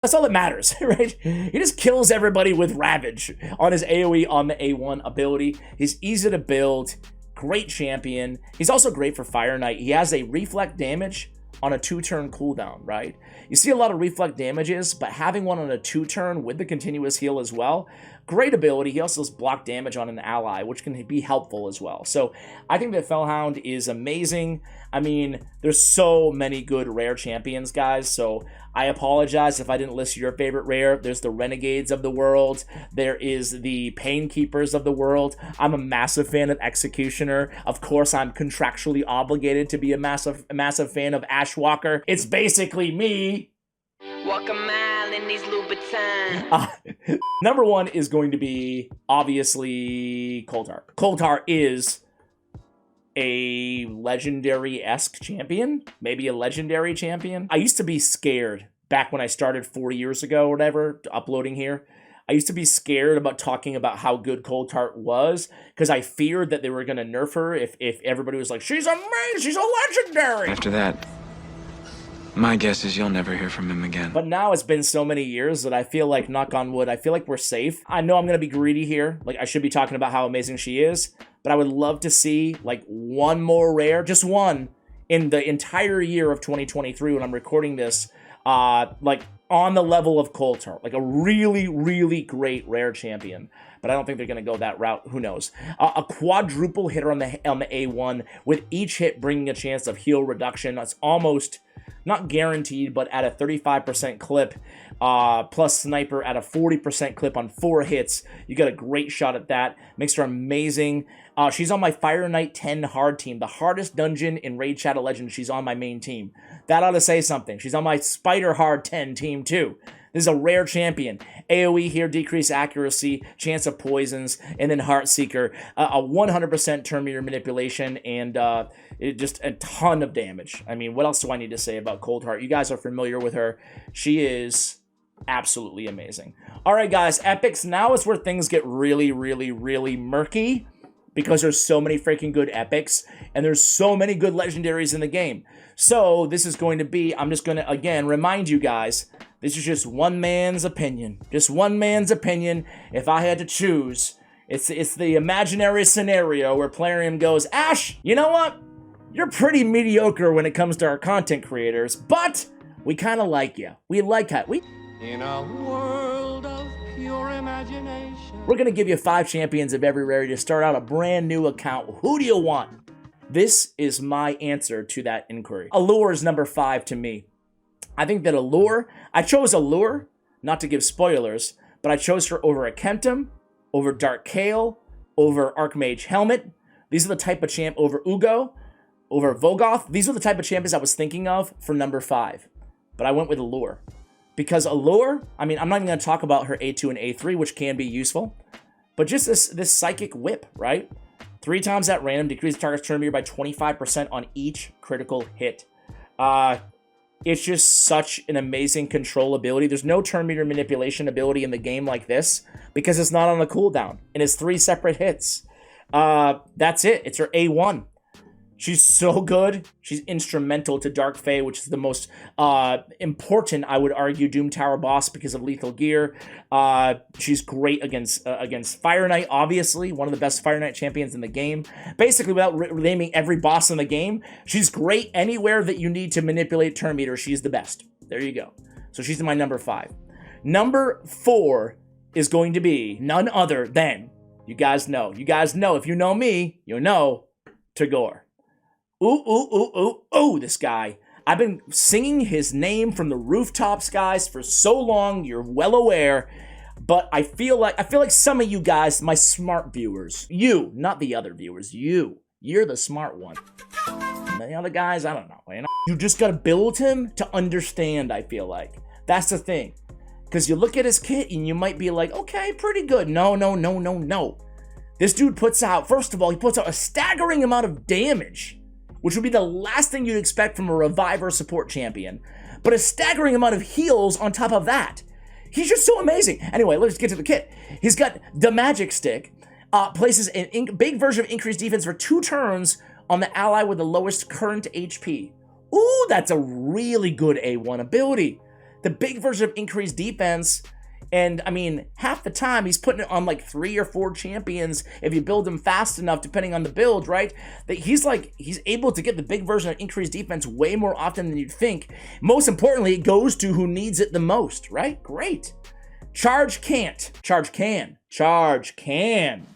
That's all that matters, right? He just kills everybody with Ravage on his AoE on the A1 ability. He's easy to build, great champion. He's also great for Fire Knight. He has a reflect damage on a 2-turn cooldown, right? You see a lot of reflect damages, but having one on a 2-turn with the continuous heal as well, great ability. He also has block damage on an ally, which can be helpful as well. So I think that Fellhound is amazing. I mean, there's so many good rare champions, guys, so I apologize if I didn't list your favorite rare. There's the Renegades of the world. There is the Painkeepers of the world. I'm a massive fan of Executioner. Of course, I'm contractually obligated to be a massive fan of Ashwalker. It's basically me. Walk a mile in these Louboutins. Number 1 is going to be, obviously, Coldheart. Coldheart is a legendary-esque champion, maybe a legendary champion. I used to be scared back when I started 4 years ago or whatever, uploading here. I used to be scared about talking about how good Coldheart was because I feared that they were going to nerf her if everybody was like, she's amazing, she's a legendary. After that, my guess is you'll never hear from him again. But now it's been so many years that I feel like, knock on wood, I feel like we're safe. I know I'm going to be greedy here. Like, I should be talking about how amazing she is. But I would love to see, like, one more rare, just one, in the entire year of 2023 when I'm recording this, like, on the level of Coldheart. Like, a really, really great rare champion. But I don't think they're going to go that route. Who knows? A quadruple hitter on the A1, with each hit bringing a chance of heal reduction. That's almost, not guaranteed, but at a 35% clip, plus sniper at a 40% clip on 4 hits. You got a great shot at that. Makes her amazing. She's on my Fire Knight 10 hard team, the hardest dungeon in Raid Shadow Legends. She's on my main team. That ought to say something. She's on my Spider hard 10 team too. This is a rare champion. AoE here, decrease accuracy, chance of poisons, and then Heartseeker. A 100% turn meter manipulation, and just a ton of damage. I mean, what else do I need to say about Coldheart? You guys are familiar with her. She is absolutely amazing. All right, guys, epics. Now is where things get really, really, really murky, because there's so many freaking good epics, and there's so many good legendaries in the game. So this is going to be, I'm just going to, again, remind you guys, this is just one man's opinion. Just one man's opinion. If I had to choose, it's the imaginary scenario where Plarium goes, Ash, you know what? You're pretty mediocre when it comes to our content creators, but we kind of like you. We like how we... In a world of pure imagination. We're going to give you 5 champions of every rarity to start out a brand new account. Who do you want? This is my answer to that inquiry. Allure is number 5 to me. I think that Allure, I chose Allure, not to give spoilers, but I chose her over a Kemptum, over Dark Kale, over Archmage Helmet. These are the type of champ over Ugo, over Vogoth. These are the type of champions I was thinking of for number 5. But I went with Allure. Because Allure, I mean, I'm not even going to talk about her A2 and A3, which can be useful. But just this Psychic Whip, right? 3 times at random, decrease the target's turn meter by 25% on each critical hit. It's just such an amazing control ability. There's no turn meter manipulation ability in the game like this, because it's not on a cooldown, and it's 3 separate hits. That's it. It's her A1. She's so good. She's instrumental to Dark Fae, which is the most important, I would argue, Doom Tower boss because of lethal gear. She's great against Fire Knight, obviously. One of the best Fire Knight champions in the game. Basically, without naming every boss in the game, she's great anywhere that you need to manipulate turn meter. She's the best. There you go. So she's my number 5. Number 4 is going to be none other than, you guys know. If you know me, you know Tagore. Ooh, this guy. I've been singing his name from the rooftops, guys, for so long. You're well aware. But I feel like some of you guys, my smart viewers, you, not the other viewers, you're the smart one. And the other guys, I don't know. You just gotta build him to understand, I feel like. That's the thing. Because you look at his kit and you might be like, okay, pretty good. No. This dude puts out, first of all, he puts out a staggering amount of damage, which would be the last thing you'd expect from a reviver support champion, but a staggering amount of heals on top of that. He's just so amazing. Anyway, let's get to the kit. He's got the Magic Stick, places a big version of increased defense for 2 turns on the ally with the lowest current HP. Ooh, that's a really good A1 ability. The big version of increased defense, and I mean, half the time he's putting it on like 3 or 4 champions if you build him fast enough, depending on the build, right? That he's able to get the big version of increased defense way more often than you'd think. Most importantly, it goes to who needs it the most, right? Great. Charge can't. Charge can. Charge can.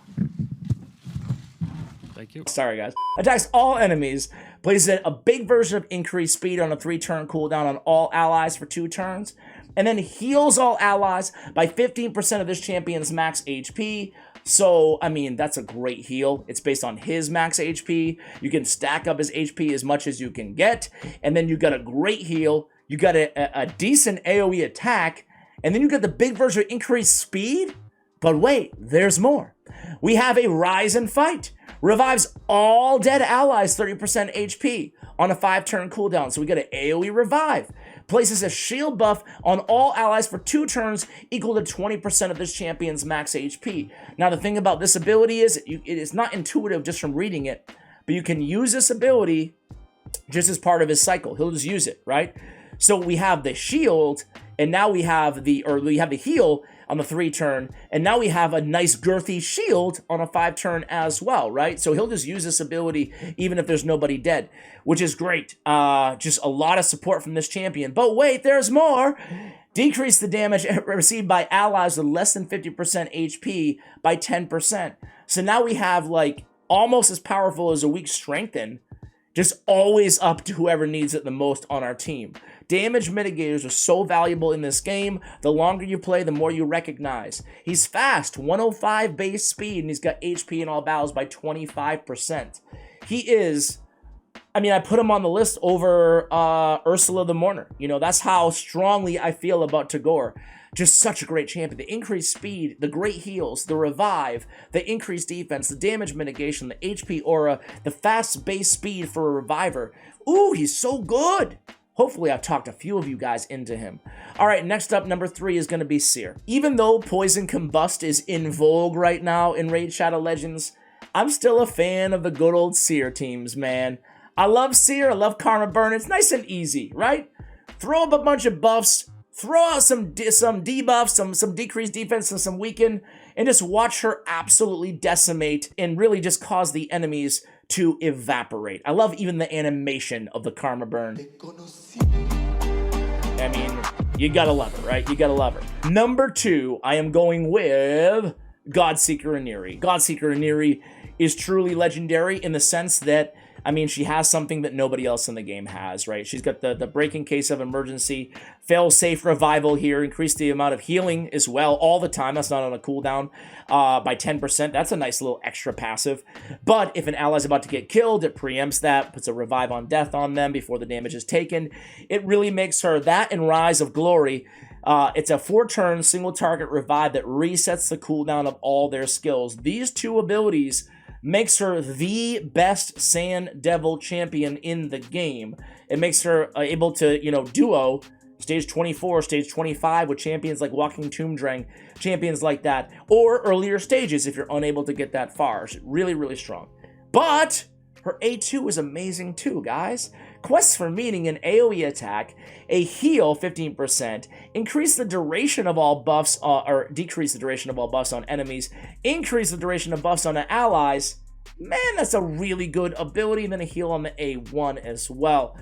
Thank you. Sorry, guys. Attacks all enemies. Places a big version of increased speed on a 3-turn cooldown on all allies for 2 turns. And then heals all allies by 15% of this champion's max HP. So, I mean, that's a great heal. It's based on his max HP. You can stack up his HP as much as you can get. And then you got a great heal. You got a decent AoE attack. And then you got the big version of increased speed. But wait, there's more. We have a Rise and Fight. Revives all dead allies 30% HP on a 5-turn cooldown. So we got an AoE revive. Places a shield buff on all allies for 2 turns equal to 20% of this champion's max HP. Now the thing about this ability is it is not intuitive just from reading it, but you can use this ability just as part of his cycle. He'll just use it, right? So we have the shield, and now we have the heal on the 3-turn, and now we have a nice girthy shield on a 5-turn as well, right? So he'll just use this ability even if there's nobody dead, which is great. Just a lot of support from this champion. But wait, there's more. Decrease the damage received by allies with less than 50% HP by 10%. So now we have like almost as powerful as a weak strengthen, just always up to whoever needs it the most on our team. Damage mitigators are so valuable in this game. The longer you play, the more you recognize. He's fast, 105 base speed, and he's got HP in all battles by 25%. He is, I mean, I put him on the list over Ursula the Mourner. You know, that's how strongly I feel about Tagore. Just such a great champion. The increased speed, the great heals, the revive, the increased defense, the damage mitigation, the HP aura, the fast base speed for a reviver. Ooh, he's so good. Hopefully I've talked a few of you guys into him. All right, next up, number 3 is going to be Seer. Even though Poison Combust is in vogue right now in Raid Shadow Legends, I'm still a fan of the good old Seer teams, man. I love Seer, I love Karma Burn. It's nice and easy, right? Throw up a bunch of buffs, throw out some debuffs, some decreased defense and some weaken, and just watch her absolutely decimate and really just cause the enemies to evaporate. I love even the animation of the Karma Burn. I mean, you gotta love her, right? You gotta love her. Number 2, I am going with Godseeker Aniri. Godseeker Aniri is truly legendary in the sense that, I mean, she has something that nobody else in the game has, right? She's got the break in case of emergency, fail-safe revival here, increase the amount of healing as well all the time. That's not on a cooldown by 10%. That's a nice little extra passive. But if an ally's about to get killed, it preempts that, puts a revive on death on them before the damage is taken. It really makes her that and Rise of Glory. It's a 4-turn single target revive that resets the cooldown of all their skills. These 2 abilities makes her the best Sand Devil champion in the game. It makes her able to, you know, duo stage 24, stage 25 with champions like Walking Tomb Drang, champions like that, or earlier stages if you're unable to get that far. She's really, really strong. But her A2 is amazing too, guys. Quests for Meaning, an AoE attack, a heal 15%, increase the duration of all buffs, or decrease the duration of all buffs on enemies, increase the duration of buffs on the allies. Man, that's a really good ability. And then a heal on the A1 as well.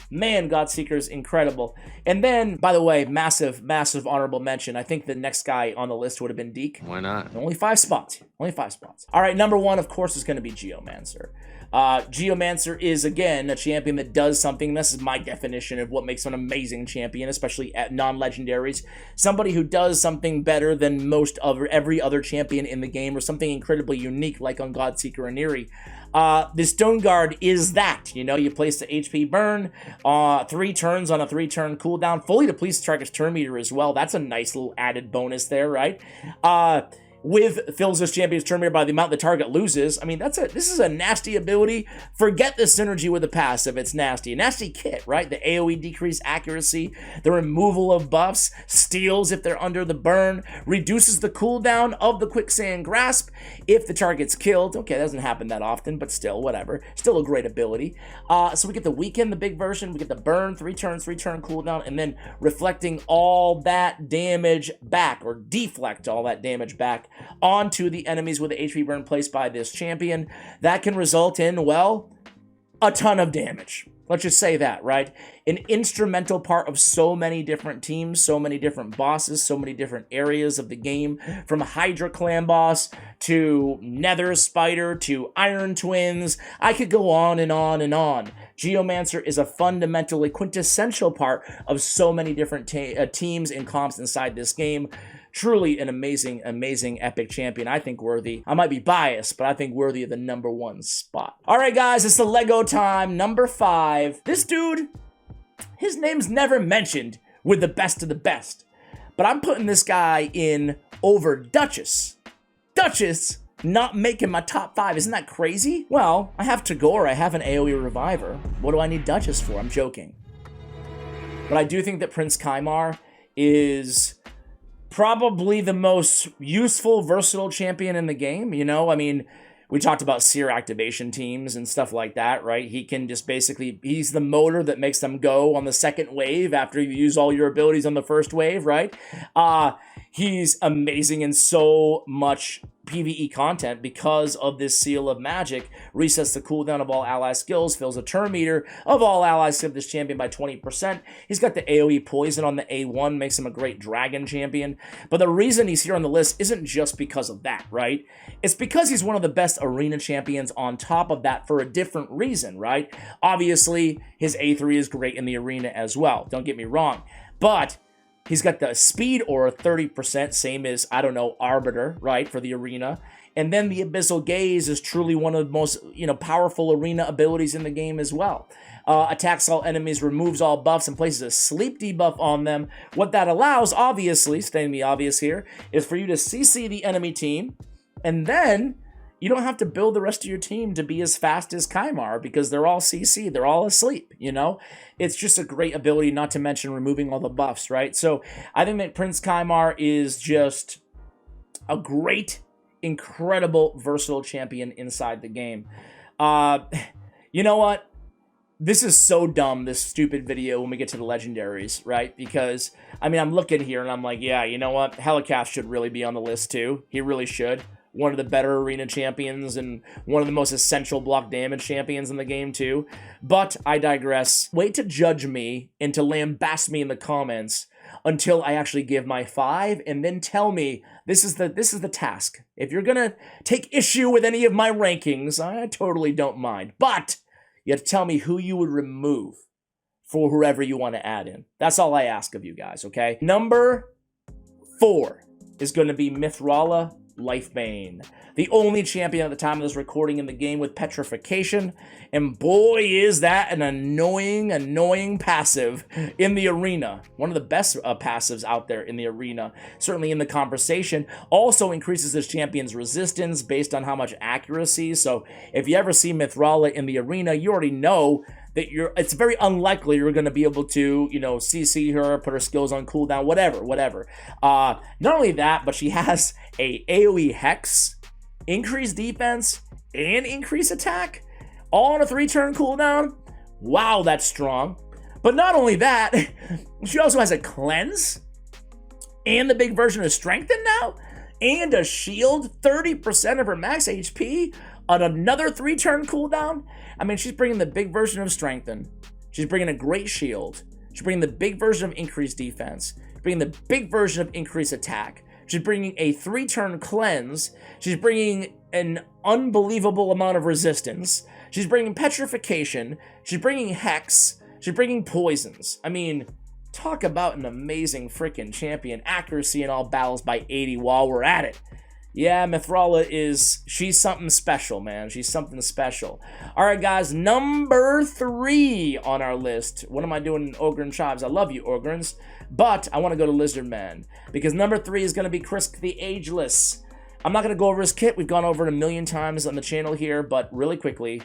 Man, Godseeker's incredible. And then, by the way, massive, massive honorable mention. I think the next guy on the list would have been Deke. Why not? Only 5 spots. Only 5 spots. All right, number 1, of course, is going to be Geomancer. Geomancer is, again, a champion that does something. This is my definition of what makes an amazing champion, especially at non-legendaries. Somebody who does something better than most of every other champion in the game, or something incredibly unique, like on Godseeker Aniri. The Stone Guard is that. You know, you place the HP burn, 3 turns on a 3-turn cooldown, fully depletes the target's turn meter as well. That's a nice little added bonus there, right? with fills this champion's turn meter by the amount the target loses. I mean, this is a nasty ability. Forget the synergy with the passive. It's nasty. A nasty kit, right? The AoE decreased accuracy, the removal of buffs, steals if they're under the burn, reduces the cooldown of the quicksand grasp if the target's killed. Okay, that doesn't happen that often, but still, whatever. Still a great ability. So we get the weaken, the big version. We get the burn, 3 turn cooldown, and then reflecting all that damage back, or deflect all that damage back onto the enemies with the HP burn placed by this champion. That can result in, well, a ton of damage. Let's just say that, right? An instrumental part of so many different teams, so many different bosses, so many different areas of the game, from Hydra Clan boss to Nether Spider to Iron Twins. I could go on and on and on. Geomancer is a fundamentally quintessential part of so many different teams and comps inside this game. Truly an amazing, amazing epic champion. I think worthy. I might be biased, but I think worthy of the #1 spot. All right, guys, it's the Lego time. Number 5. This dude, his name's never mentioned with the best of the best, but I'm putting this guy in over Duchess. Duchess not making my top 5. Isn't that crazy? Well, I have Tagore. I have an AoE Reviver. What do I need Duchess for? I'm joking. But I do think that Prince Kaimar is probably the most useful, versatile champion in the game. You know, I mean, we talked about seer activation teams and stuff like that, right? He can just basically, he's the motor that makes them go on the second wave after you use all your abilities on the first wave, right? He's amazing in so much PvE content because of this seal of magic. Resets the cooldown of all ally skills, fills a turn meter of all allies of this champion by 20%. He's got the AoE poison on the A1, makes him a great dragon champion. But the reason he's here on the list isn't just because of that, right? It's because he's one of the best arena champions on top of that for a different reason, right? Obviously, his A3 is great in the arena as well. Don't get me wrong. But he's got the speed aura 30%, same as, I don't know, Arbiter, right, for the arena. And then the Abyssal Gaze is truly one of the most, powerful arena abilities in the game as well. Attacks all enemies, removes all buffs, and places a sleep debuff on them. What that allows, obviously, stating the obvious here, is for you to CC the enemy team, and then you don't have to build the rest of your team to be as fast as Kaimar because they're all CC, they're all asleep, It's just a great ability, not to mention removing all the buffs, right? So I think that Prince Kaimar is just a great, incredible, versatile champion inside the game. You know what? This is so dumb, this stupid video when we get to the legendaries, right? Because, I'm looking here and I'm like, yeah, you know what? Helicath should really be on the list too. He really should. One of the better arena champions and one of the most essential block damage champions in the game too. But I digress. Wait to judge me and to lambast me in the comments until I actually give my 5, and then tell me this is the task. If you're gonna take issue with any of my rankings, I totally don't mind. But you have to tell me who you would remove for whoever you want to add in. That's all I ask of you guys, okay? Number 4 is going to be Mithrala Lifebane, the only champion at the time of this recording in the game with Petrification, and boy is that an annoying passive in the arena. One of the best passives out there in the arena, certainly in the conversation. Also increases this champion's resistance based on how much accuracy, so if you ever see Mithrala in the arena, you already know that it's very unlikely you're going to be able to, CC her, put her skills on cooldown, whatever. Not only that, but she has a AoE Hex, increased defense, and increased attack, all on a 3-turn cooldown. Wow, that's strong. But not only that, she also has a Cleanse, and the big version of Strengthen now, and a shield, 30% of her max HP, on another 3-turn cooldown. She's bringing the big version of Strengthen. She's bringing a great shield. She's bringing the big version of increased defense. She's bringing the big version of increased attack. She's bringing a 3-turn cleanse. She's bringing an unbelievable amount of resistance. She's bringing petrification. She's bringing hex. She's bringing poisons. Talk about an amazing freaking champion. Accuracy in all battles by 80 while we're at it. Yeah, Mithrala she's something special, man. She's something special. All right, guys, number 3 on our list. What am I doing in Ogryn Chives? I love you, Ogrins. But I want to go to Lizardman, because number 3 is going to be Krisk the Ageless. I'm not going to go over his kit. We've gone over it a million times on the channel here, but really quickly,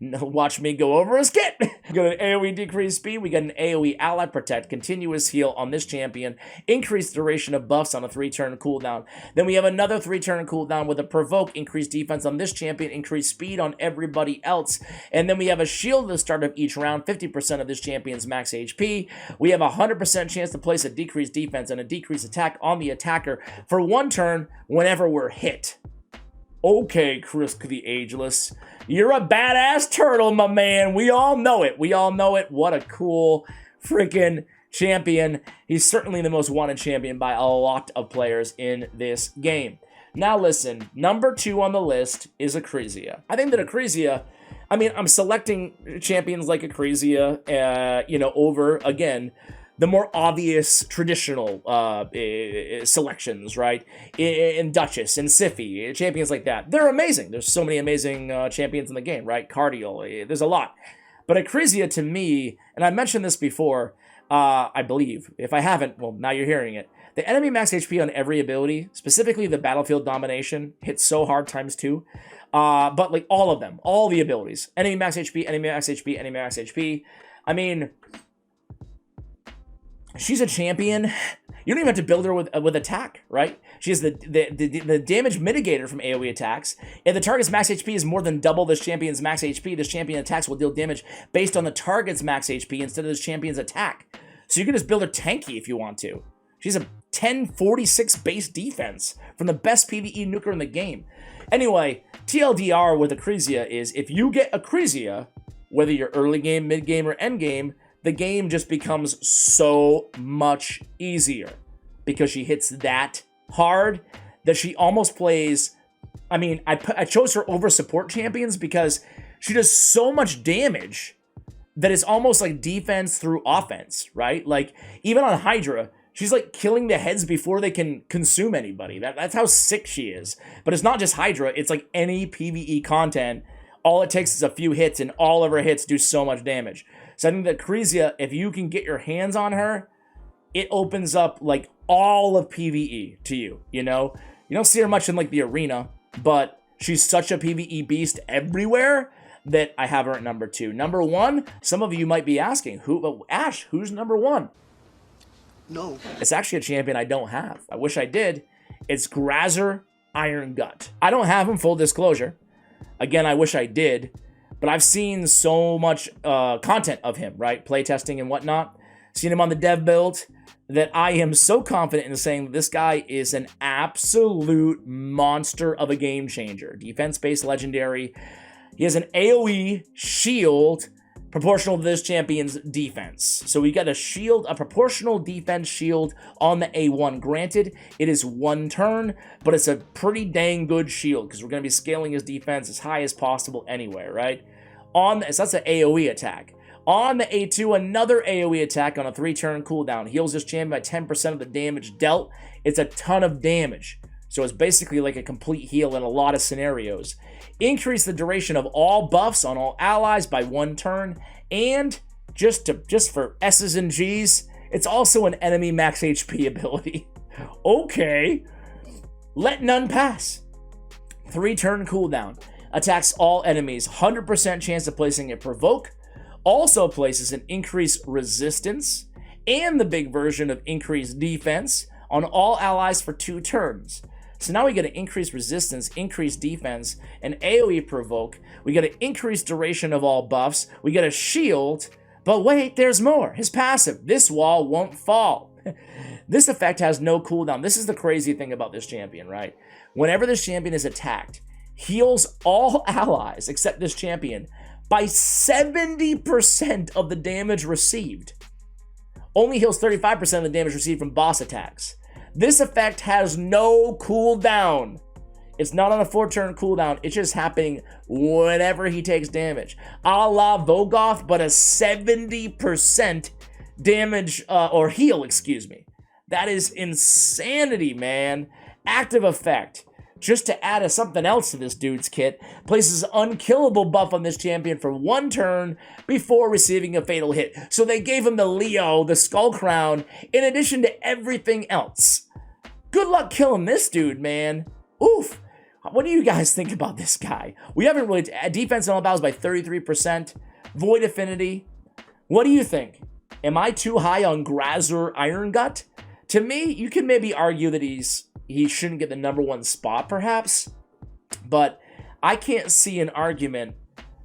watch me go over his kit. We got an AoE decreased speed. We got an AoE ally protect, continuous heal on this champion, increased duration of buffs on a 3-turn cooldown. Then we have another 3-turn cooldown with a provoke, increased defense on this champion, increased speed on everybody else. And then we have a shield at the start of each round, 50% of this champion's max HP. We have a 100% chance to place a decreased defense and a decreased attack on the attacker for 1 turn whenever we're hit. Okay, Chris the Ageless, you're a badass turtle, my man. We all know it. We all know it. What a cool freaking champion. He's certainly the most wanted champion by a lot of players in this game. Now listen, number 2 on the list is Acrizia. I think that Acrizia, I mean, I'm selecting champions like Acrizia, you know, over, again, the more obvious traditional selections, right? In Duchess and Sify, champions like that. They're amazing. There's so many amazing champions in the game, right? Cardial, there's a lot. But Acrizia, to me, and I mentioned this before, I believe. If I haven't, well, now you're hearing it. The enemy max HP on every ability, specifically the battlefield domination, hits so hard ×2. But like all of them, all the abilities. Enemy max HP, enemy max HP, enemy max HP. I mean, she's a champion. You don't even have to build her with attack, right? She has the damage mitigator from AoE attacks. If the target's max HP is more than double this champion's max HP, this champion attacks will deal damage based on the target's max HP instead of this champion's attack. So you can just build her tanky if you want to. She's a 1046 base defense from the best PvE nuker in the game. Anyway, TLDR with Acrizia is if you get Acrizia, whether you're early game, mid game, or end game, the game just becomes so much easier because she hits that hard that she almost plays. I mean, I chose her over support champions because she does so much damage that it's almost like defense through offense, right? Like, even on Hydra, she's like killing the heads before they can consume anybody. That's how sick she is. But it's not just Hydra, it's like any PvE content. All it takes is a few hits, and all of her hits do so much damage. So I think that Acrizia, if you can get your hands on her, it opens up like all of PvE to you, you know? You don't see her much in like the arena, but she's such a PvE beast everywhere that I have her at number 2. Number 1, some of you might be asking, Ash, who's number 1? No. It's actually a champion I don't have. I wish I did. It's Grazer Iron Gut. I don't have him, full disclosure. Again, I wish I did. But I've seen so much content of him, right? Playtesting and whatnot. Seen him on the dev build that I am so confident in saying that this guy is an absolute monster of a game changer. Defense-based legendary. He has an AoE shield proportional to this champion's defense. So we got a shield, a proportional defense shield on the A1. Granted, it is 1 turn, but it's a pretty dang good shield because we're going to be scaling his defense as high as possible anyway, right? So that's an AoE attack. On the A2, another AoE attack on a 3-turn cooldown. Heals this champion by 10% of the damage dealt. It's a ton of damage. So it's basically like a complete heal in a lot of scenarios. Increase the duration of all buffs on all allies by 1 turn. And just for S's and G's, it's also an enemy max HP ability. Okay. Let none pass. 3-turn cooldown. Attacks all enemies. 100% chance of placing a provoke. Also places an increased resistance and the big version of increased defense on all allies for 2 turns. So now we get an increased resistance, increased defense, an AoE provoke. We get an increased duration of all buffs. We get a shield. But wait, there's more. His passive. This wall won't fall. This effect has no cooldown. This is the crazy thing about this champion, right? Whenever this champion is attacked, heals all allies except this champion by 70% of the damage received. Only heals 35% of the damage received from boss attacks. This effect has no cooldown. It's not on a 4-turn cooldown. It's just happening whenever he takes damage. A la Vogoth, but a 70% damage, or heal, excuse me. That is insanity, man. Active effect. Just to add something else to this dude's kit, places unkillable buff on this champion for 1 turn before receiving a fatal hit. So they gave him the Leo, the Skull Crown, in addition to everything else. Good luck killing this dude, man. Oof. What do you guys think about this guy? We haven't really... Defense in all battles by 33%. Void Affinity. What do you think? Am I too high on Grazer Iron Gut? To me, you can maybe argue that he shouldn't get the #1 spot, perhaps. But I can't see an argument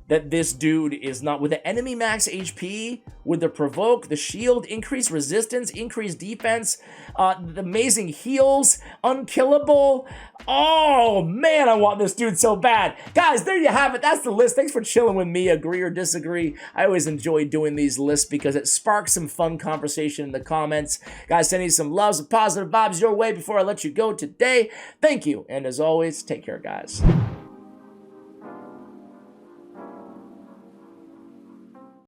that this dude is not, with the enemy max HP, with the provoke, the shield, increased resistance, increased defense, the amazing heals, unkillable. Oh man, I want this dude so bad. Guys, there you have it. That's the list. Thanks for chilling with me. Agree or disagree. I always enjoy doing these lists because it sparks some fun conversation in the comments. Guys, sending some love, some positive vibes your way before I let you go today. Thank you. And as always, take care, guys.